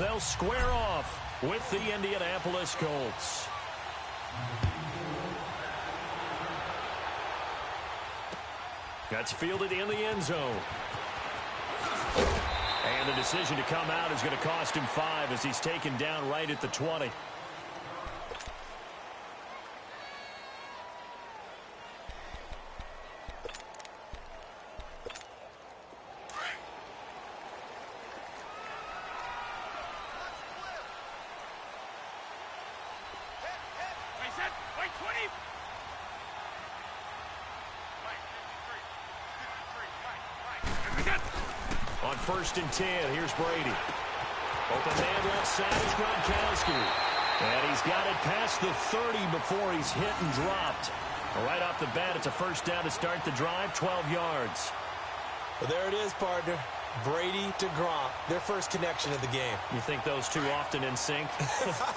they'll square off with the Indianapolis Colts. That's fielded in the end zone. And the decision to come out is going to cost him 5 as he's taken down right at the 20. On 1st and 10, here's Brady. Open man left side is Gronkowski. And he's got it past the 30 before he's hit and dropped. Right off the bat, it's a first down to start the drive, 12 yards. Well, there it is, partner. Brady to Gronk, their first connection of the game. You think those two often in sync?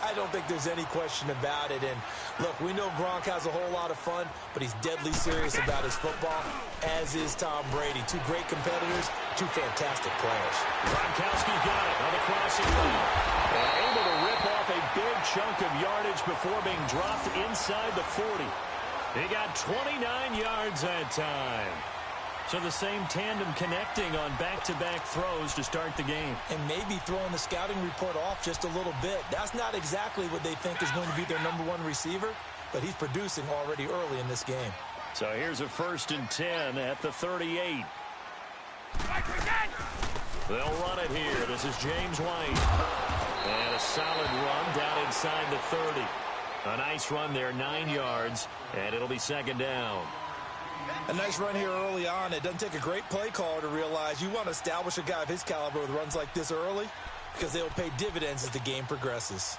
I don't think there's any question about it. And look, we know Gronk has a whole lot of fun, but he's deadly serious about his football, as is Tom Brady. Two great competitors, two fantastic players. Gronkowski got it on the crossing route. And able to rip off a big chunk of yardage before being dropped inside the 40. He got 29 yards that time. So the same tandem connecting on back-to-back throws to start the game. And maybe throwing the scouting report off just a little bit. That's not exactly what they think is going to be their #1 receiver, but he's producing already early in this game. So here's a 1st and 10 at the 38. They'll run it here. This is James White. And a solid run down inside the 30. A nice run there, 9 yards, and it'll be 2nd down. A nice run here early on. It doesn't take a great play caller to realize you want to establish a guy of his caliber with runs like this early because they'll pay dividends as the game progresses.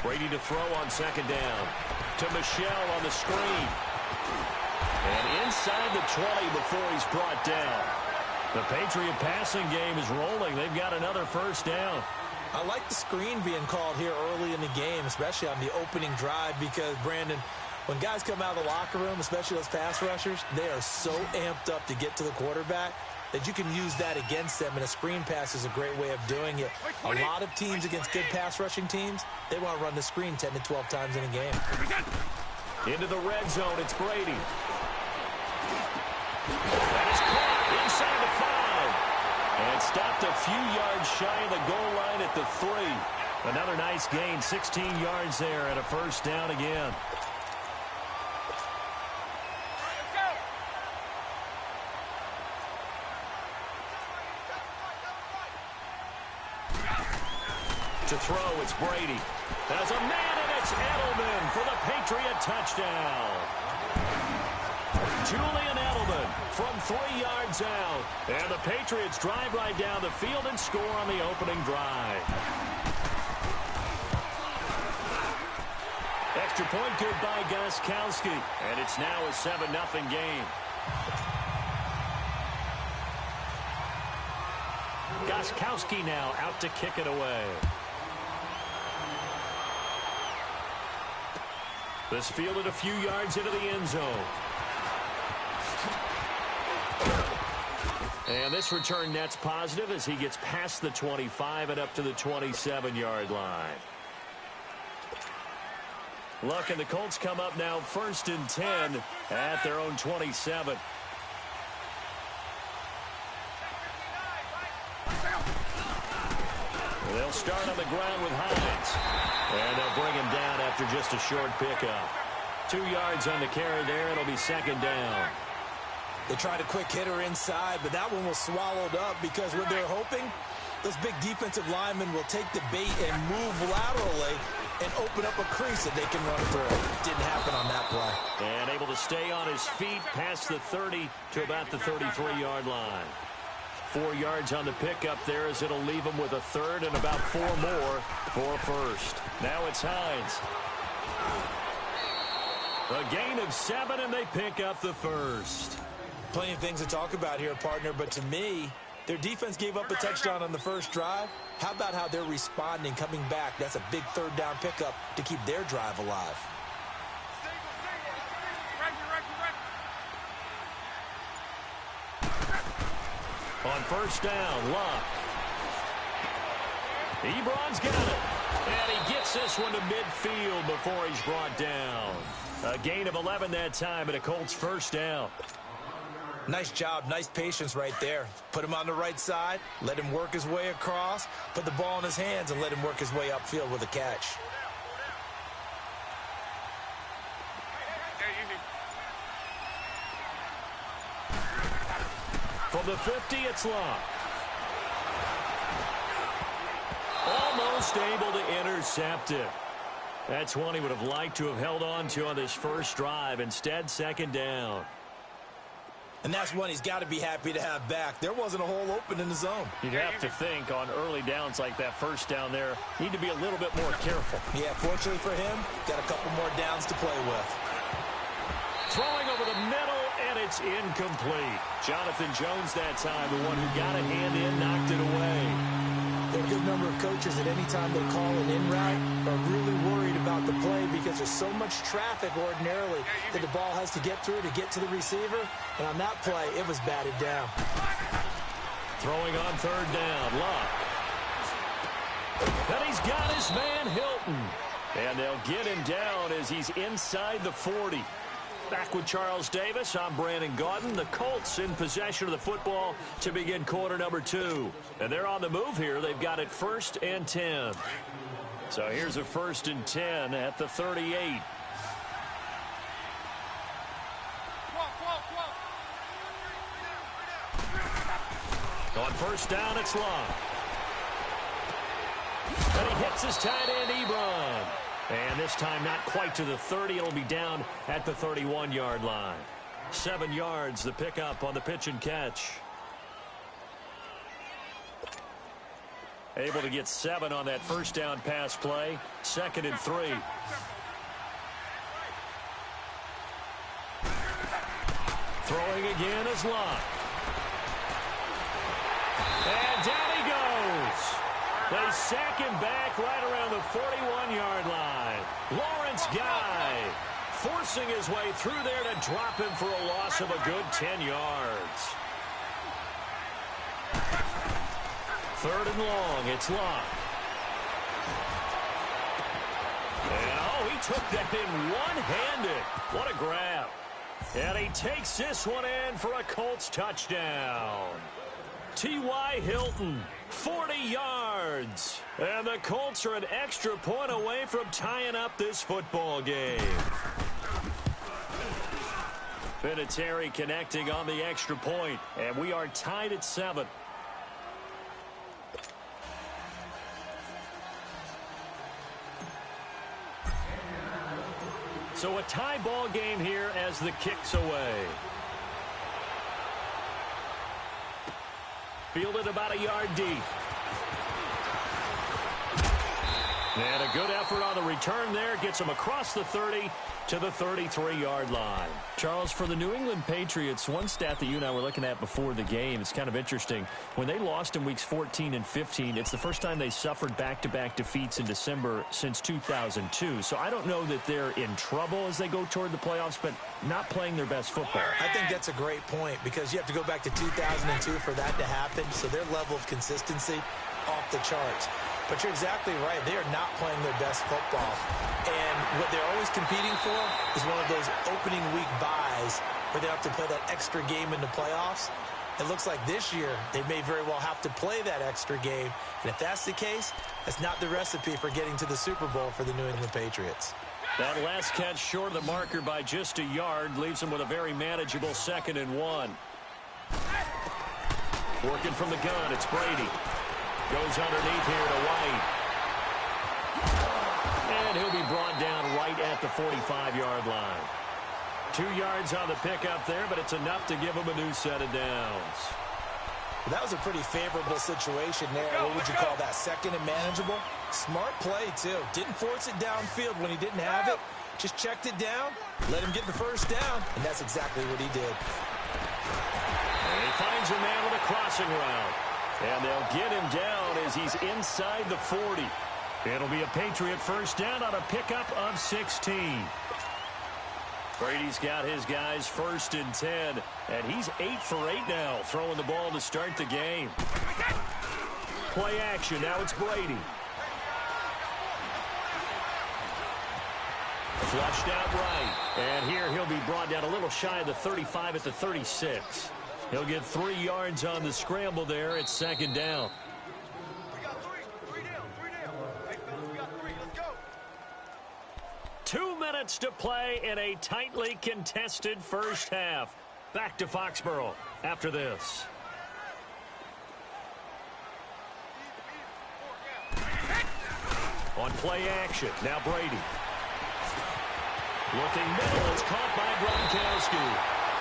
Brady to throw on 2nd down. To Michel on the screen. And inside the 20 before he's brought down. The Patriot passing game is rolling. They've got another first down. I like the screen being called here early in the game, especially on the opening drive, because, Brandon, when guys come out of the locker room, especially those pass rushers, they are so amped up to get to the quarterback that you can use that against them, and a screen pass is a great way of doing it. A lot of teams against good pass rushing teams, they want to run the screen 10 to 12 times in a game. Into the red zone, it's Brady. That is caught inside the 5. And stopped a few yards shy of the goal line at the 3. Another nice gain, 16 yards there, and a first down again. To throw, it's Brady. There's a man, and it's Edelman for the Patriot touchdown. Julian Edelman from 3 yards out. And the Patriots drive right down the field and score on the opening drive. Extra point good by Gostkowski. And it's now a 7-0 game. Gostkowski now out to kick it away. This fielded a few yards into the end zone. And this return net's positive as he gets past the 25 and up to the 27-yard line. Luck and the Colts come up now 1st and 10 at their own 27. They'll start on the ground with Hines. And they'll bring him down after just a short pickup. 2 yards on the carry there. It'll be 2nd down. They tried a quick hitter inside, but that one was swallowed up because what they're hoping, those big defensive linemen will take the bait and move laterally and open up a crease that they can run through. Didn't happen on that play. And able to stay on his feet past the 30 to about the 33-yard line. 4 yards on the pickup there as it'll leave him with a 3rd and about 4 more for a first. Now it's Hines. A gain of 7, and they pick up the first. Plenty of things to talk about here, partner, but to me, their defense gave up a touchdown on the first drive. How about how they're responding, coming back? That's a big 3rd down pickup to keep their drive alive. On first down, Luck. Ebron's got it. And he gets this one to midfield before he's brought down. A gain of 11 that time, and a Colts first down. Nice job, nice patience right there. Put him on the right side, let him work his way across, put the ball in his hands, and let him work his way upfield with a catch. From the 50, it's Luck. Almost able to intercept it. That's one he would have liked to have held on to on this first drive. Instead, second down. And that's one he's got to be happy to have back. There wasn't a hole open in the zone. You'd have to think on early downs like that first down there, need to be a little bit more careful. Yeah, fortunately for him, got a couple more downs to play with. Throwing over the middle, and it's incomplete. Jonathan Jones that time, the one who got a hand in, knocked it away. There are a good number of coaches that any time they call an in route are really worried about the play because there's so much traffic ordinarily that the ball has to get through to get to the receiver. And on that play, it was batted down. Throwing on third down, Luck. And he's got his man Hilton. And they'll get him down as he's inside the 40. Back with Charles Davis, I'm Brandon Gaudin. The Colts in possession of the football to begin quarter number 2. And they're on the move here. They've got it 1st and 10. So here's a 1st and 10 at the 38. On first down, it's Luck. And he hits his tight end, Ebron. And this time not quite to the 30. It'll be down at the 31-yard line. 7 yards, the pickup on the pitch and catch. Able to get 7 on that first down pass play. 2nd and 3. Throwing again is Luck. And down he goes. They sack him back right around the 41-yard line. Lawrence Guy forcing his way through there to drop him for a loss of a good 10 yards. 3rd and long, it's Luck. And oh, he took that in one-handed. What a grab. And he takes this one in for a Colts touchdown. T.Y. Hilton, 40 yards. And the Colts are an extra point away from tying up this football game. Vinatieri connecting on the extra point, and we are tied at 7. So a tie ball game here as the kick's away. Fielded about a yard deep. And a good effort on the return there. Gets him across the 30 to the 33-yard line. Charles, for the New England Patriots, one stat that you and I were looking at before the game, it's kind of interesting. When they lost in weeks 14 and 15, it's the first time they suffered back-to-back defeats in December since 2002. So I don't know that they're in trouble as they go toward the playoffs, but not playing their best football. I think that's a great point because you have to go back to 2002 for that to happen. So their level of consistency off the charts. But you're exactly right. They are not playing their best football. And what they're always competing for is one of those opening week buys where they have to play that extra game in the playoffs. It looks like this year they may very well have to play that extra game. And if that's the case, that's not the recipe for getting to the Super Bowl for the New England Patriots. That last catch short of the marker by just a yard leaves them with a very manageable 2nd and 1. Working from the gun, it's Brady. Goes underneath here to White. And he'll be brought down right at the 45-yard line. 2 yards on the pickup there, but it's enough to give him a new set of downs. That was a pretty favorable situation there. What would you call that? 2nd and manageable? Smart play, too. Didn't force it downfield when he didn't have it. Just checked it down, let him get the first down, and that's exactly what he did. And he finds a man with a crossing route. And they'll get him down as he's inside the 40. It'll be a Patriot first down on a pickup of 16. Brady's got his guys 1st and 10, and he's 8 for 8 now, throwing the ball to start the game. Play action. Now it's Brady. Flushed out right. And here he'll be brought down a little shy of the 35 at the 36. He'll get 3 yards on the scramble there. It's 2nd down. We got three down. Hey, fellas, we got 3. Let's go. 2 minutes to play in a tightly contested first half. Back to Foxborough after this. On play action, now Brady. Looking middle, it's caught by Gronkowski.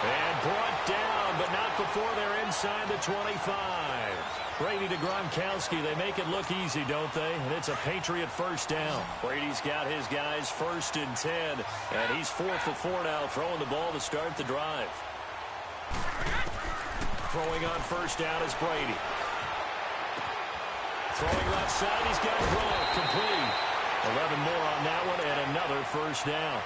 And brought down, but not before they're inside the 25. Brady to Gronkowski. They make it look easy, don't they? And it's a Patriot 1st down. Brady's got his guys 1st and 10. And he's 4 for 4 now, throwing the ball to start the drive. Throwing on 1st down is Brady. Throwing left side, he's got Gronk complete. 11 more on that one, and another 1st down.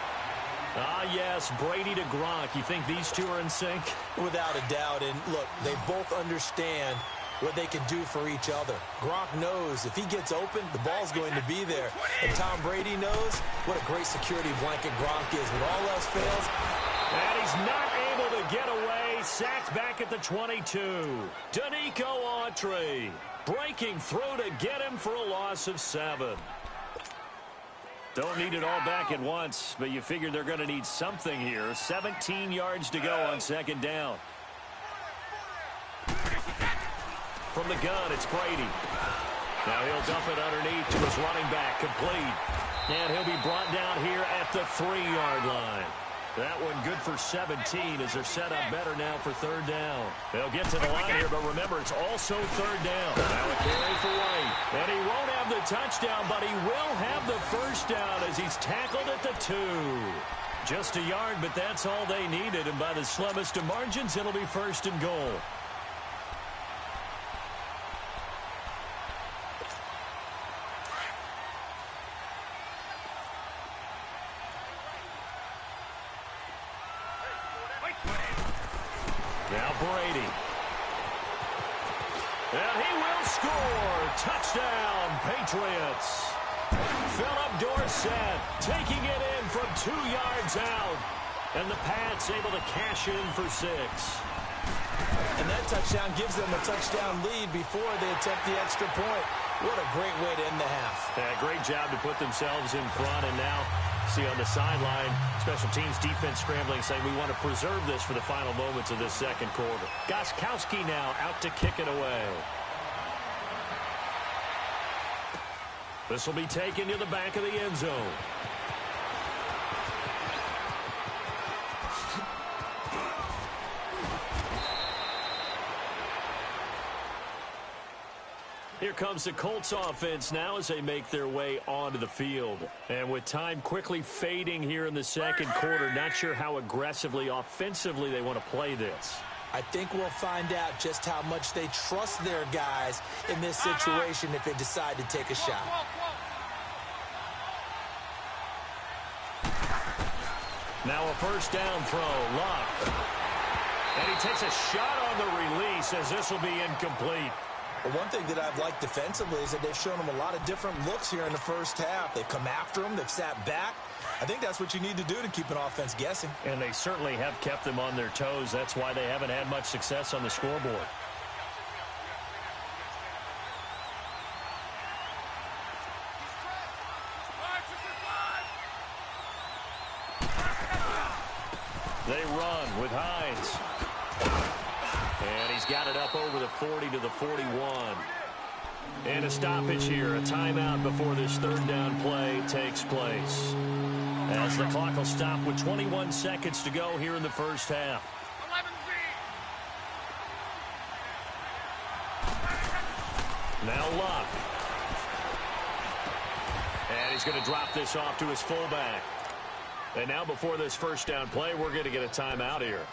Ah, yes, Brady to Gronk. You think these two are in sync? Without a doubt. And look, they both understand what they can do for each other. Gronk knows if he gets open, the ball's going to be there. And Tom Brady knows what a great security blanket Gronk is. When all else fails. And he's not able to get away. Sacked back at the 22. Danico Autry breaking through to get him for a loss of 7. Don't need it all back at once, but you figure they're going to need something here. 17 yards to go on 2nd down. From the gun, it's Brady. Now he'll dump it underneath to his running back, complete. And he'll be brought down here at the 3-yard line. That one good for 17 as they're set up better now for 3rd down. They'll get to the line here, but remember, it's also 3rd down. Now a carry for White. And he won't have the touchdown, but he will have the 1st down as he's tackled at the 2. Just a yard, but that's all they needed. And by the slimmest of margins, it'll be 1st and goal. Now Brady. And he will score. Touchdown, Patriots. Philip Dorsett taking it in from 2 yards out. And the Pats able to cash in for 6. And that touchdown gives them a touchdown lead before they attempt the extra point. What a great way to end the half. Yeah, great job to put themselves in front. And now, see on the sideline, special teams defense scrambling, saying we want to preserve this for the final moments of this 2nd quarter. Gostkowski now out to kick it away. This will be taken to the back of the end zone. Here comes the Colts offense now as they make their way onto the field. And with time quickly fading here in the 2nd quarter, not sure how aggressively, offensively they want to play this. I think we'll find out just how much they trust their guys in this situation if they decide to take a shot. Now a 1st down throw, Luck. And he takes a shot on the release as this will be incomplete. Well, one thing that I've liked defensively is that they've shown them a lot of different looks here in the first half. They've come after them. They've sat back. I think that's what you need to do to keep an offense guessing. And they certainly have kept them on their toes. That's why they haven't had much success on the scoreboard. They run with Hines. And he's got it up over the 40 to the 41. And a stoppage here, a timeout before this 3rd down play takes place. As the clock will stop with 21 seconds to go here in the first half. Now Luck. And he's going to drop this off to his fullback. And now before this 1st down play, we're going to get a timeout here,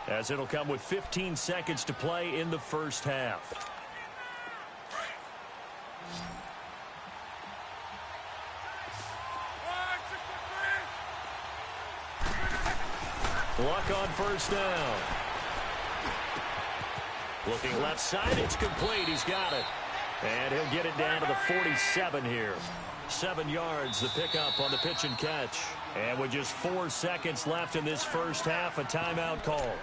as it'll come with 15 seconds to play in the first half. Luck on first down. Looking left side, it's complete. He's got it. And he'll get it down to the 47 here. 7 yards, the pickup on the pitch and catch. And with just 4 seconds left in this first half, a timeout call.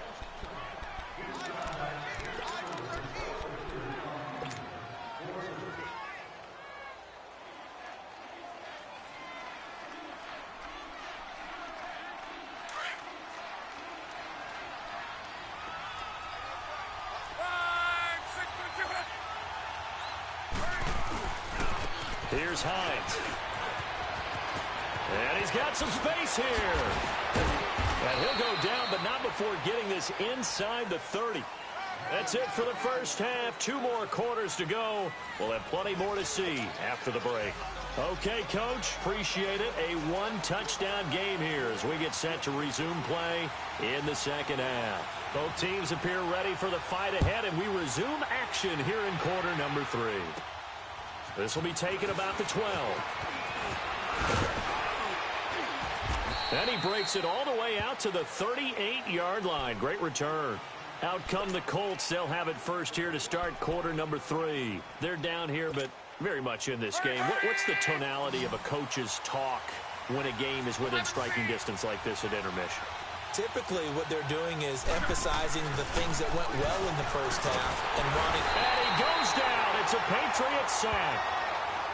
Here's Hines. And he's got some space here. And he'll go down, but not before getting this inside the 30. That's it for the first half. 2 more quarters to go. We'll have plenty more to see after the break. Okay, Coach, appreciate it. A 1-touchdown game here as we get set to resume play in the second half. Both teams appear ready for the fight ahead, and we resume action here in quarter number 3. This will be taken about the 12. And he breaks it all the way out to the 38-yard line. Great return. Out come the Colts. They'll have it first here to start quarter number 3. They're down here, but very much in this game. What's the tonality of a coach's talk when a game is within striking distance like this at intermission? Typically, what they're doing is emphasizing the things that went well in the first half and wanting. And he goes down. It's a Patriot sack.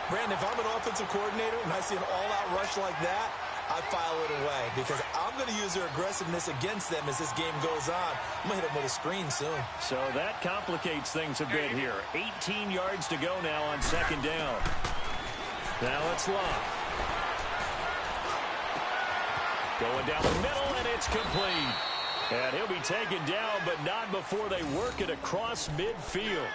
Brandon, if I'm an offensive coordinator and I see an all-out rush like that, I file it away because I'm going to use their aggressiveness against them as this game goes on. I'm going to hit them with a screen soon. So that complicates things a bit here. 18 yards to go now on second down. Now it's Luck. Going down the middle, and it's complete. And he'll be taken down, but not before they work it across midfield.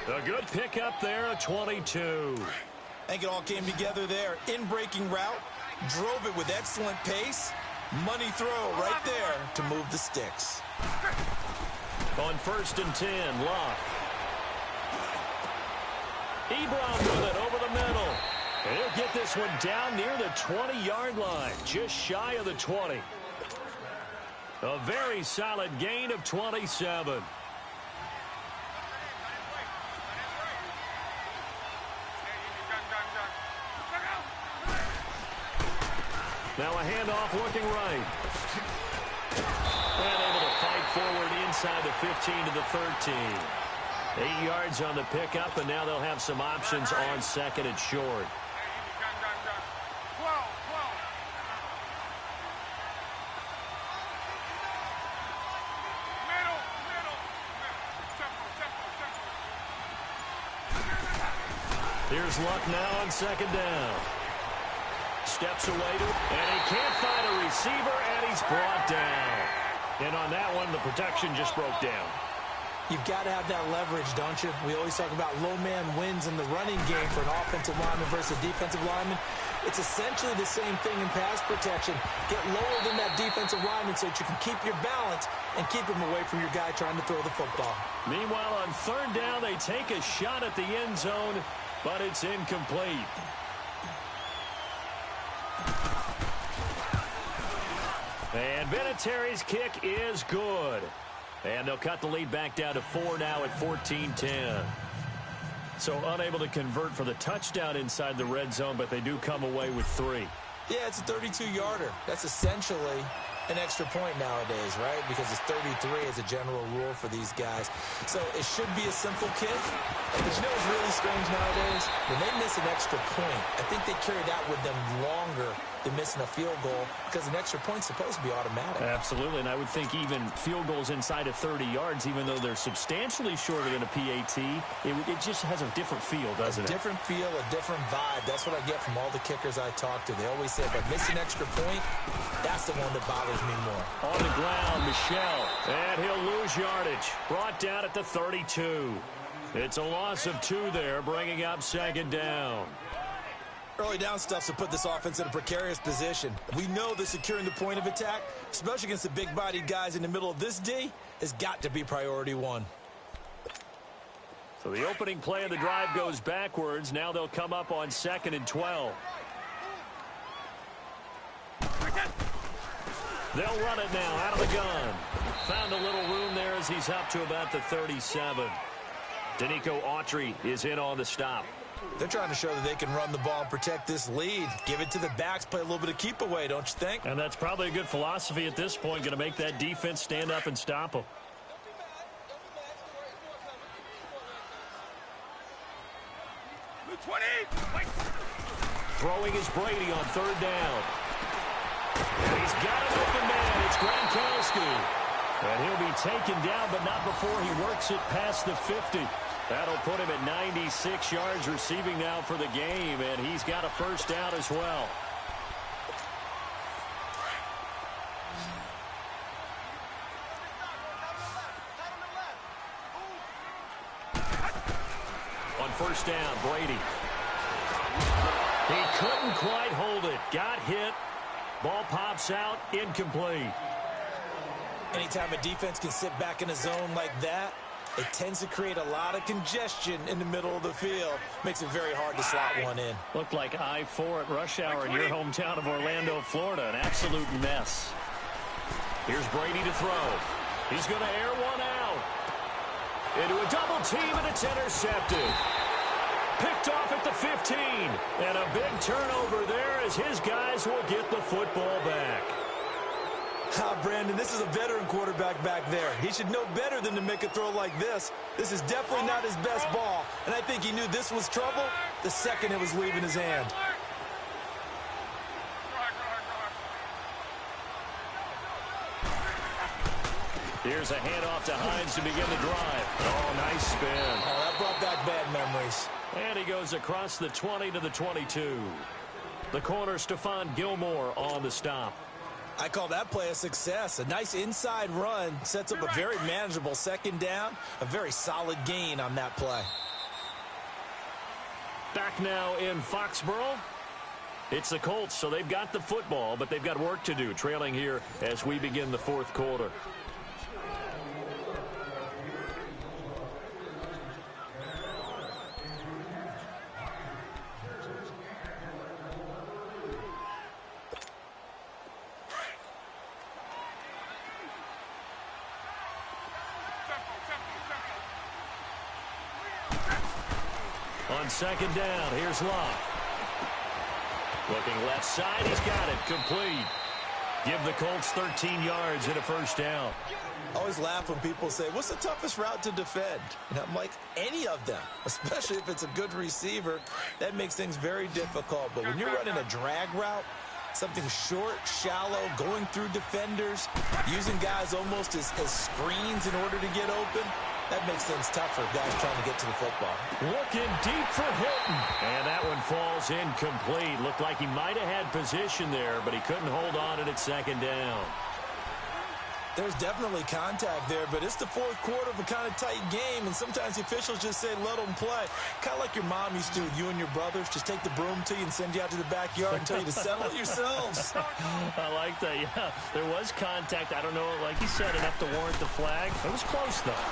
A good pickup there, a 22. I think it all came together there. In-breaking route, drove it with excellent pace. Money throw right there to move the sticks. On 1st and 10, Luck. Ebron with it over the middle. And he'll get this one down near the 20-yard line, just shy of the 20. A very solid gain of 27. Now a handoff looking right. And able to fight forward inside the 15 to the 13. 8 yards on the pickup, and now they'll have some options on second and short. Here's Luck now on second down. Steps away to it, and he can't find a receiver, and he's brought down. And on that one, the protection just broke down. You've got to have that leverage, don't you? We always talk about low man wins in the running game for an offensive lineman versus defensive lineman. It's essentially the same thing in pass protection. Get lower than that defensive lineman so that you can keep your balance and keep him away from your guy trying to throw the football. Meanwhile, on third down, they take a shot at the end zone, but it's incomplete. And Vinatieri's kick is good. And they'll cut the lead back down to 4 now at 14-10. So unable to convert for the touchdown inside the red zone, but they do come away with 3. Yeah, it's a 32-yarder. That's essentially an extra point nowadays, right? Because it's 33 as a general rule for these guys. So it should be a simple kick. But you know what's really strange nowadays? When they miss an extra point, I think they carry that with them longer than missing a field goal because an extra point's supposed to be automatic. Absolutely, and I would think even field goals inside of 30 yards, even though they're substantially shorter than a PAT, it just has a different feel, doesn't it? A different feel, a different vibe. That's what I get from all the kickers I talk to. They always say, if I miss an extra point, that's the one that bothers me more. On the ground, Michel, and he'll lose yardage. Brought down at the 32. It's a loss of 2 there, bringing up second down. Early down stuff to put this offense in a precarious position. We know that securing the point of attack, especially against the big-bodied guys in the middle of this D, has got to be priority 1. So the opening play of the drive goes backwards. Now they'll come up on 2nd and 12. They'll run it now out of the gun. Found a little room there as he's up to about the 37. Danico Autry is in on the stop. They're trying to show that they can run the ball and protect this lead. Give it to the backs, play a little bit of keep away, don't you think? And that's probably a good philosophy at this point, going to make that defense stand up and stop them. Throwing is Brady on third down. And he's got an open man. It's Gronkowski. And he'll be taken down, but not before he works it past the 50. That'll put him at 96 yards receiving now for the game, and he's got a first down as well. On first down, Brady. He couldn't quite hold it. Got hit. Ball pops out, incomplete. Anytime a defense can sit back in a zone like that, it tends to create a lot of congestion in the middle of the field. Makes it very hard to slot one in. Looked like I-4 at rush hour in your hometown of Orlando, Florida. An absolute mess. Here's Brady to throw. He's going to air one out. Into a double team, and it's intercepted. Picked off at the 15. And a big turnover there as his guys will get the football back. Brandon, this is a veteran quarterback back there. He should know better than to make a throw like this. This is definitely not his best ball, and I think he knew this was trouble the second it was leaving his hand. Here's a handoff to Hines to begin the drive. Oh, nice spin. Oh, that brought back bad memories. And he goes across the 20 to the 22. The corner, Stephon Gilmore, on the stop. I call that play a success. A nice inside run sets up a very manageable second down. A very solid gain on that play. Back now in Foxborough. It's the Colts, so they've got the football, but they've got work to do, trailing here as we begin the fourth quarter. On second down, here's Locke. Looking left side, he's got it, complete. Give the Colts 13 yards and a first down. I always laugh when people say, what's the toughest route to defend? And I'm like, any of them, especially if it's a good receiver. That makes things very difficult. But when you're running a drag route, something short, shallow, going through defenders, using guys almost as screens in order to get open, that makes things tougher, guys trying to get to the football. Looking deep for Hilton. And that one falls incomplete. Looked like he might have had position there, but he couldn't hold on to it at second down. There's definitely contact there, but it's the fourth quarter of a kind of tight game, and sometimes the officials just say, let them play. Kind of like your mom used to with you and your brothers. Just take the broom to you and send you out to the backyard and tell you to settle it yourselves. I like that, yeah. There was contact. I don't know, like he said, enough to warrant the flag. It was close, though.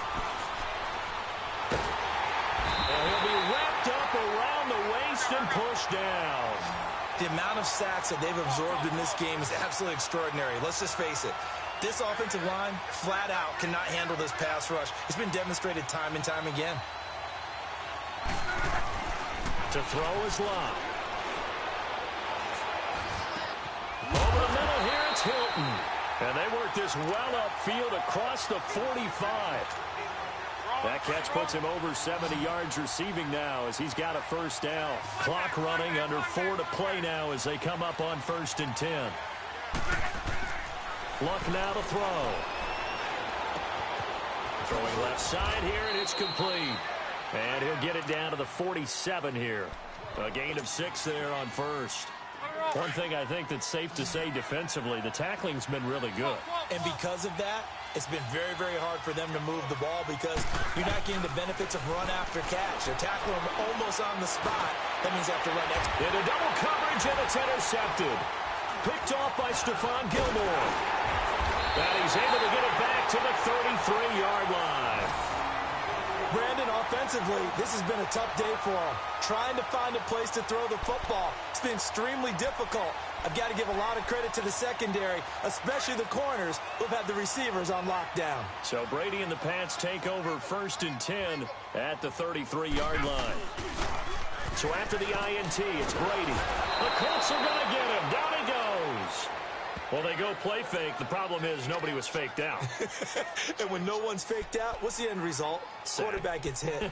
And he'll be wrapped up around the waist and pushed down. The amount of sacks that they've absorbed in this game is absolutely extraordinary. Let's just face it. This offensive line, flat out, cannot handle this pass rush. It's been demonstrated time and time again. To throw is Locke. Over the middle here, it's Hilton. And they work this well upfield across the 45. That catch puts him over 70 yards receiving now as he's got a first down. Clock running, under 4 to play now as they come up on 1st and 10. Luck now to throw. Throwing left side here, and it's complete. And he'll get it down to the 47 here. A gain of 6 there on first. One thing I think that's safe to say defensively, the tackling's been really good. And because of that, it's been very, very hard for them to move the ball because you're not getting the benefits of run after catch. They're tackling them almost on the spot. That means they have to run extra. Into double coverage, and it's intercepted. Picked off by Stephon Gilmore. And he's able to get it back to the 33-yard line. Brandon, offensively, this has been a tough day for him. Trying to find a place to throw the football. It's been extremely difficult. I've got to give a lot of credit to the secondary, especially the corners who've had the receivers on lockdown. So Brady and the Pats take over 1st and 10 at the 33-yard line. So after the INT, it's Brady. The Colts are going to get him. Down he goes. Well, they go play fake. The problem is nobody was faked out. And when no one's faked out, what's the end result? Sack. Quarterback gets hit.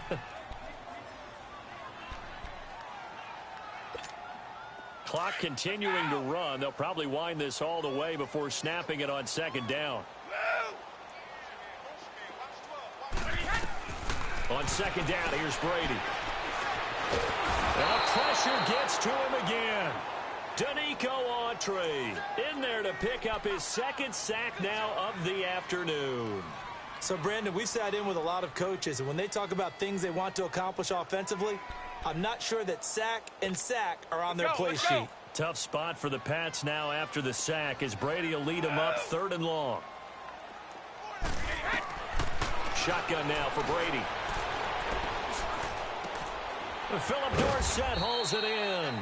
Clock continuing to run. They'll probably wind this all the way before snapping it on 2nd down. On 2nd down, here's Brady. The pressure gets to him again. Danico Autry in there to pick up his 2nd sack now of the afternoon. So, Brandon, we sat in with a lot of coaches, and when they talk about things they want to accomplish offensively, I'm not sure that sack and sack are on their play sheet. Tough spot for the Pats now after the sack as Brady will lead them up 3rd and long. Shotgun now for Brady. Philip Dorsett hauls it in.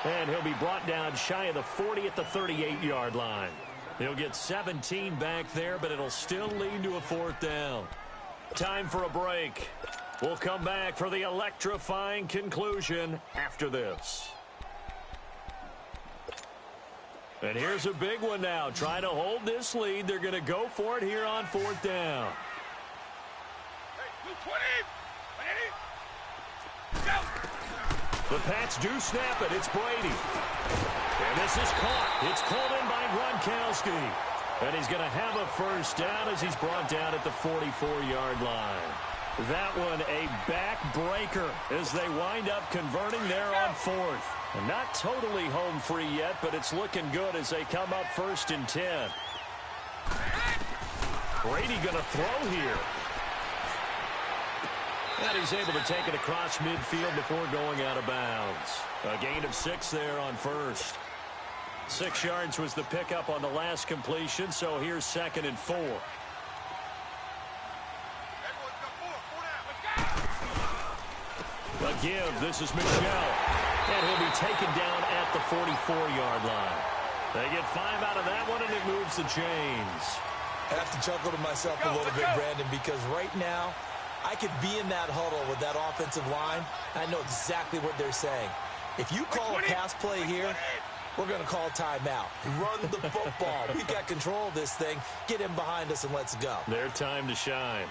And he'll be brought down shy of the 40 at the 38-yard line. He'll get 17 back there, but it'll still lead to a 4th down. Time for a break. We'll come back for the electrifying conclusion after this. And here's a big one now. Trying to hold this lead. They're going to go for it here on 4th down. The Pats do snap it. It's Brady. And this is caught. It's pulled in by Gronkowski. And he's going to have a 1st down as he's brought down at the 44-yard line. That one a backbreaker as they wind up converting there on 4th. And not totally home free yet, but it's looking good as they come up 1st and 10. Brady going to throw here. And he's able to take it across midfield before going out of bounds. A gain of 6 there on 1st. 6 yards was the pickup on the last completion, so here's 2nd and 4. A give. This is Michel. And he'll be taken down at the 44-yard line. They get 5 out of that one, and it moves the chains. I have to chuckle to myself a little bit, Brandon, because right now, I could be in that huddle with that offensive line, and I know exactly what they're saying. If you call a pass play here, we're going to call timeout. Run the football. We've got control of this thing. Get him behind us and let's go. Their time to shine.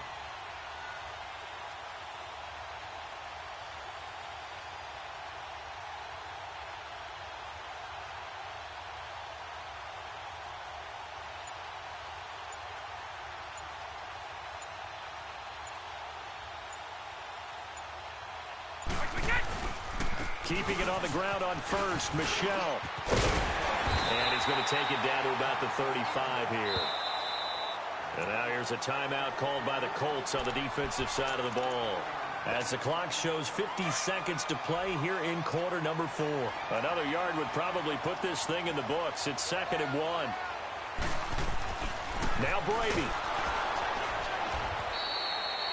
Keeping it on the ground on 1st, Michel. And he's going to take it down to about the 35 here. And now here's a timeout called by the Colts on the defensive side of the ball. As the clock shows 50 seconds to play here in quarter number 4. Another yard would probably put this thing in the books. It's 2nd and 1. Now Brady.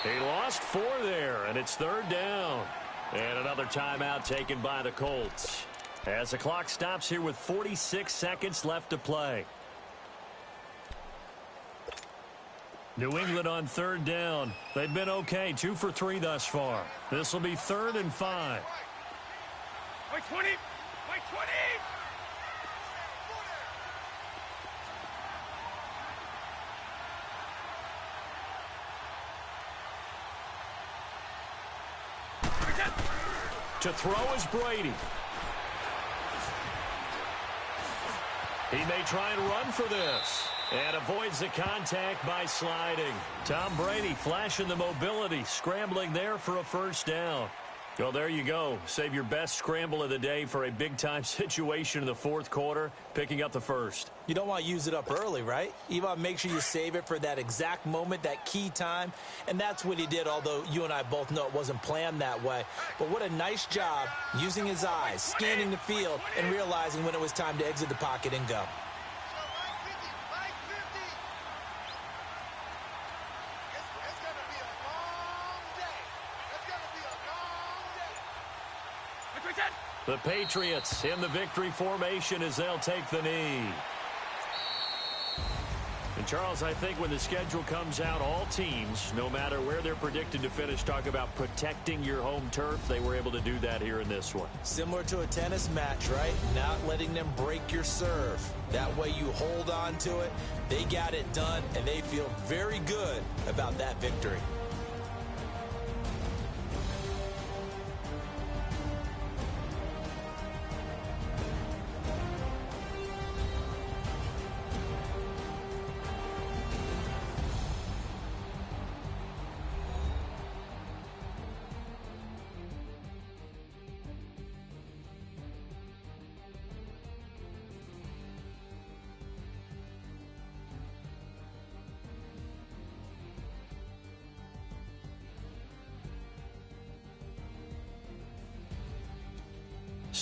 He lost 4 there, and it's 3rd down. And another timeout taken by the Colts. As the clock stops here with 46 seconds left to play. New England on 3rd down. They've been okay, 2 for 3 thus far. This will be 3rd and 5. Wait 20! Wait 20! To throw is Brady. He may try and run for this. And avoids the contact by sliding. Tom Brady flashing the mobility, scrambling there for a 1st down. Well, there you go. Save your best scramble of the day for a big-time situation in the 4th quarter, picking up the 1st. You don't want to use it up early, right? You want to make sure you save it for that exact moment, that key time. And that's what he did, although you and I both know it wasn't planned that way. But what a nice job using his eyes, scanning the field, and realizing when it was time to exit the pocket and go. The Patriots in the victory formation as they'll take the knee. And, Charles, I think when the schedule comes out, all teams, no matter where they're predicted to finish, talk about protecting your home turf. They were able to do that here in this one. Similar to a tennis match, right? Not letting them break your serve. That way you hold on to it. They got it done, and they feel very good about that victory.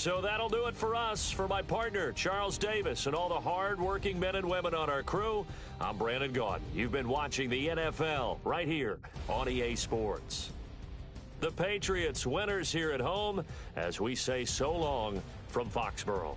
So that'll do it for us. For my partner, Charles Davis, and all the hard-working men and women on our crew, I'm Brandon Gaudin. You've been watching the NFL right here on EA Sports. The Patriots winners here at home as we say so long from Foxborough.